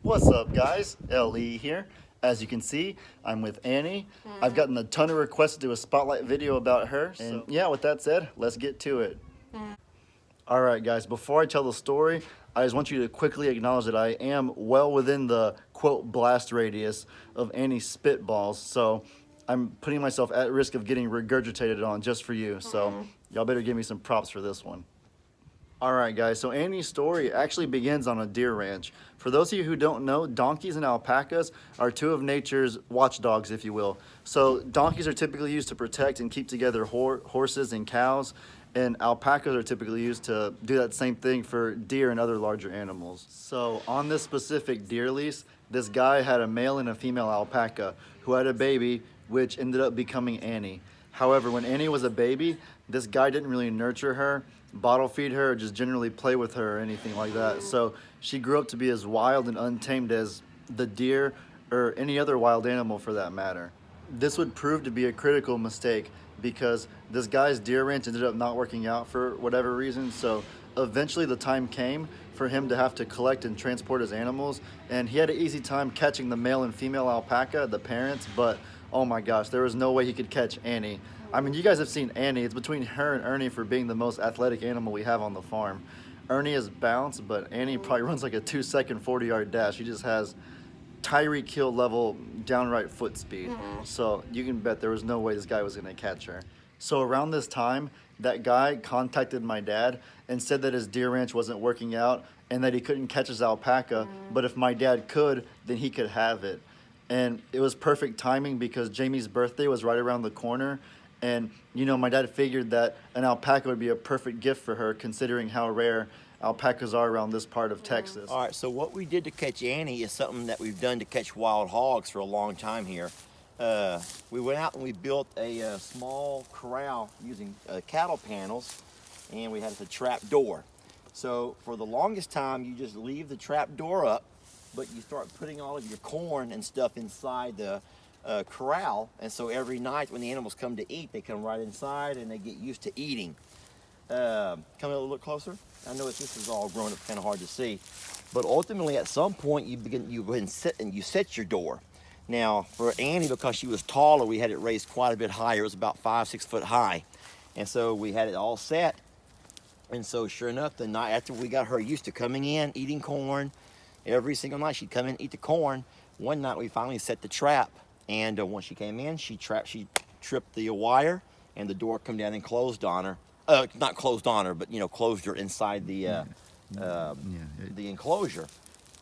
What's up, guys? LE here. As you can see, I'm with Annie. I've gotten a ton of requests to do a spotlight video about her. And yeah, with that said, let's get to it. All right, guys, before I tell the story, I just want you to quickly acknowledge that I am well within the, quote, blast radius of Annie's spitballs. So I'm putting myself at risk of getting regurgitated on just for you. So y'all better give me some props for this one. All right, guys, so Annie's story actually begins on a deer ranch. For those of you who don't know, donkeys and alpacas are two of nature's watchdogs, if you will. So donkeys are typically used to protect and keep together horses and cows, and alpacas are typically used to do that same thing for deer and other larger animals. So on this specific deer lease, this guy had a male and a female alpaca who had a baby, which ended up becoming Annie. However, when Annie was a baby, this guy didn't really nurture her, bottle feed her, or just generally play with her or anything like that. So she grew up to be as wild and untamed as the deer or any other wild animal for that matter. This would prove to be a critical mistake because this guy's deer ranch ended up not working out for whatever reason. So eventually the time came for him to have to collect and transport his animals, and he had an easy time catching the male and female alpaca, the parents, but oh my gosh, there was no way he could catch Annie. I mean, you guys have seen Annie. It's between her and Ernie for being the most athletic animal we have on the farm. Ernie is bounce, but Annie probably runs like a 2-second 40-yard dash. She just has Tyreek Hill level downright foot speed. So you can bet there was no way this guy was gonna catch her. So around this time, that guy contacted my dad and said that his deer ranch wasn't working out and that he couldn't catch his alpaca, but if my dad could, then he could have it. And it was perfect timing because Jamie's birthday was right around the corner. And, you know, my dad figured that an alpaca would be a perfect gift for her considering how rare alpacas are around this part of Texas. All right, so what we did to catch Annie is something that we've done to catch wild hogs for a long time here. We went out and we built a small corral using cattle panels, and we had a trap door. So for the longest time, you just leave the trap door up, but you start putting all of your corn and stuff inside the corral, and so every night when the animals come to eat, they come right inside and they get used to eating. Come a little closer. I know this is all grown up, kind of hard to see, but ultimately at some point you go ahead and you set your door. Now for Annie, because she was taller, we had it raised quite a bit higher. It was about 5-6 foot high, and so we had it all set. And so sure enough, the night after we got her used to coming in, eating corn, every single night she'd come in and eat the corn. One night we finally set the trap, and once she came in, she tripped the wire, and the door come down and closed on her. Not closed on her, but you know, closed her inside the enclosure.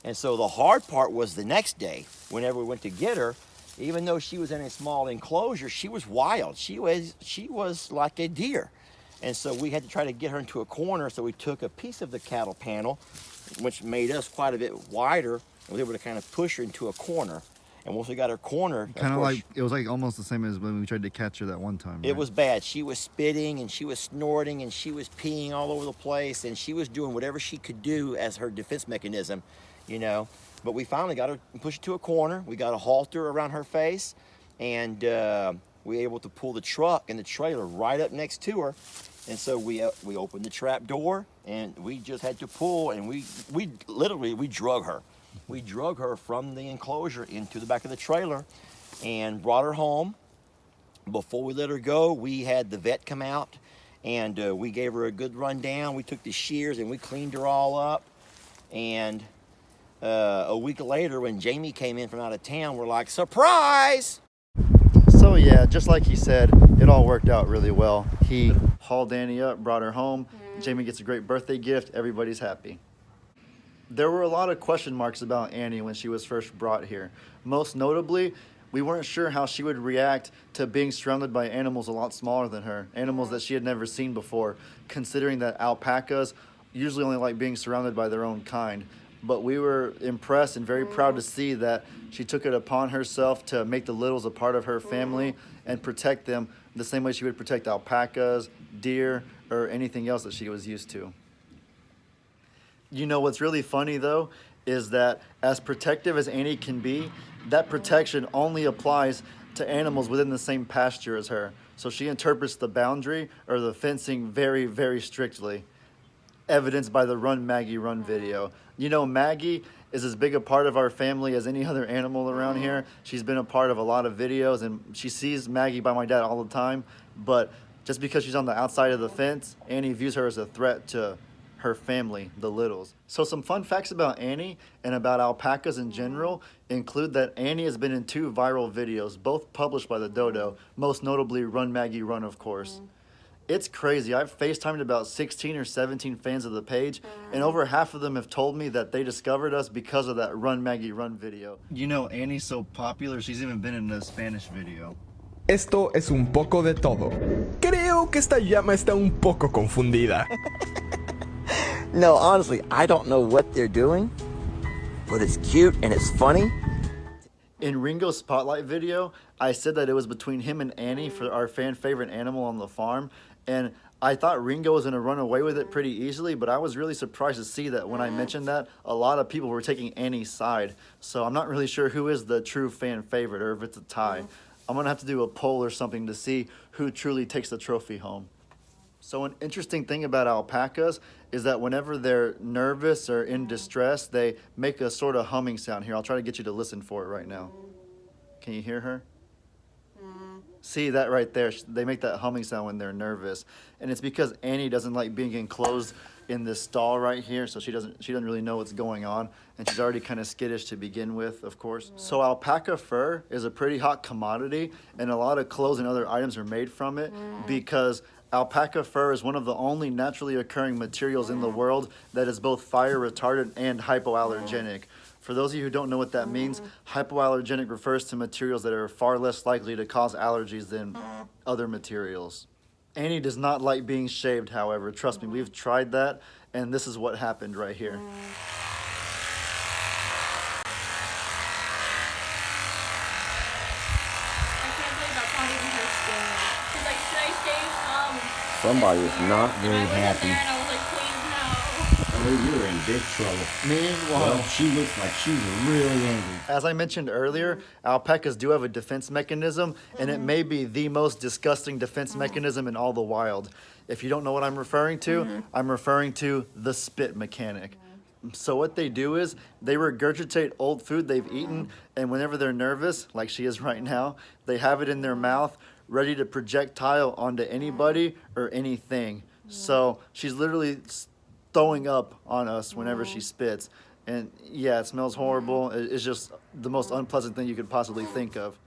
And so the hard part was the next day, whenever we went to get her, even though she was in a small enclosure, she was wild. She was like a deer. And so we had to try to get her into a corner, so we took a piece of the cattle panel, which made us quite a bit wider, and we were able to kind of push her into a corner. And once we got her cornered, kind of like, it was like almost the same as when we tried to catch her that one time, right? It was bad. She was spitting and she was snorting and she was peeing all over the place, and she was doing whatever she could do as her defense mechanism, you know. But we finally got her pushed to a corner. We got a halter around her face, and we were able to pull the truck and the trailer right up next to her. And so we opened the trap door, and we just had to pull, and we literally drug her. We drug her from the enclosure into the back of the trailer and brought her home. Before we let her go, we had the vet come out, and we gave her a good rundown. We took the shears and we cleaned her all up. And a week later, when Jamie came in from out of town, we're like, surprise! So yeah, just like he said, it all worked out really well. He hauled Annie up, brought her home. Jamie gets a great birthday gift. Everybody's happy. There were a lot of question marks about Annie when she was first brought here. Most notably, we weren't sure how she would react to being surrounded by animals a lot smaller than her, animals that she had never seen before, considering that alpacas usually only like being surrounded by their own kind. But we were impressed and very proud to see that she took it upon herself to make the littles a part of her family and protect them the same way she would protect alpacas, deer, or anything else that she was used to. You know, what's really funny though is that as protective as Annie can be, that protection only applies to animals within the same pasture as her. So she interprets the boundary or the fencing very, very strictly, evidenced by the Run Maggie Run video. You know, Maggie is as big a part of our family as any other animal around here. She's been a part of a lot of videos, and she sees Maggie by my dad all the time. But just because she's on the outside of the fence, Annie views her as a threat to her family, the Littles. So some fun facts about Annie and about alpacas in general include that Annie has been in 2 viral videos, both published by the Dodo, most notably Run Maggie Run, of course. It's crazy. I've FaceTimed about 16 or 17 fans of the page, and over half of them have told me that they discovered us because of that Run Maggie Run video. You know, Annie's so popular, she's even been in a Spanish video. Esto es un poco de todo. Creo que esta llama está un poco confundida. No, honestly, I don't know what they're doing, but it's cute and it's funny. In Ringo's Spotlight video, I said that it was between him and Annie for our fan favorite animal on the farm, and I thought Ringo was going to run away with it pretty easily, but I was really surprised to see that when I mentioned that, a lot of people were taking Annie's side. So I'm not really sure who is the true fan favorite or if it's a tie. I'm going to have to do a poll or something to see who truly takes the trophy home. So an interesting thing about alpacas is that whenever they're nervous or in distress, they make a sort of humming sound. Here, I'll try to get you to listen for it right now. Can you hear her? See that right there? They make that humming sound when they're nervous. And it's because Annie doesn't like being enclosed in this stall right here, so she doesn't really know what's going on, and she's already kind of skittish to begin with, of course. So alpaca fur is a pretty hot commodity, and a lot of clothes and other items are made from it because alpaca fur is one of the only naturally occurring materials in the world that is both fire retardant and hypoallergenic. For those of you who don't know what that means, hypoallergenic refers to materials that are far less likely to cause allergies than other materials. Annie does not like being shaved, however. Trust me, we've tried that, and this is what happened right here. I can't believe that's not even her skin. She's like, should I shave? Somebody is not And very I went in happy. there and I was like, please no. Oh, you're in big trouble. Well, she looks like she's really angry. As I mentioned earlier, alpacas do have a defense mechanism, and it may be the most disgusting defense mechanism in all the wild. If you don't know what I'm referring to, I'm referring to the spit mechanic. So what they do is they regurgitate old food they've eaten, and whenever they're nervous, like she is right now, they have it in their mouth, ready to projectile onto anybody or anything. So she's literally throwing up on us whenever she spits. And yeah, it smells horrible. It's just the most unpleasant thing you could possibly think of.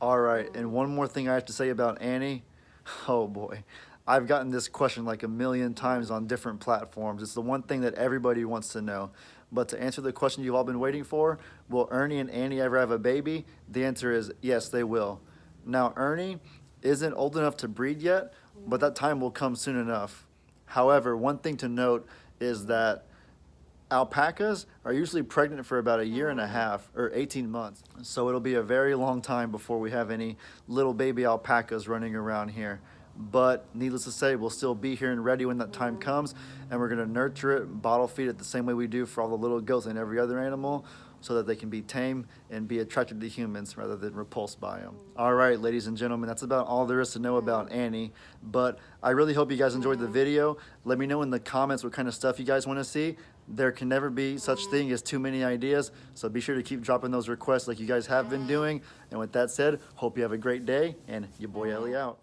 All right, and one more thing I have to say about Annie. Oh boy, I've gotten this question like a million times on different platforms. It's the one thing that everybody wants to know. But to answer the question you've all been waiting for, will Ernie and Annie ever have a baby? The answer is yes, they will. Now, Ernie isn't old enough to breed yet, but that time will come soon enough. However, one thing to note is that alpacas are usually pregnant for about 1.5 years or 18 months. So it'll be a very long time before we have any little baby alpacas running around here. But needless to say, we'll still be here and ready when that time comes, and we're gonna nurture it, bottle feed it the same way we do for all the little goats and every other animal, so that they can be tame and be attracted to humans rather than repulsed by them. All right, ladies and gentlemen, that's about all there is to know about Annie, but I really hope you guys enjoyed the video. Let me know in the comments what kind of stuff you guys want to see. There can never be such thing as too many ideas, so be sure to keep dropping those requests like you guys have been doing. And with that said, hope you have a great day, and your boy Ellie out.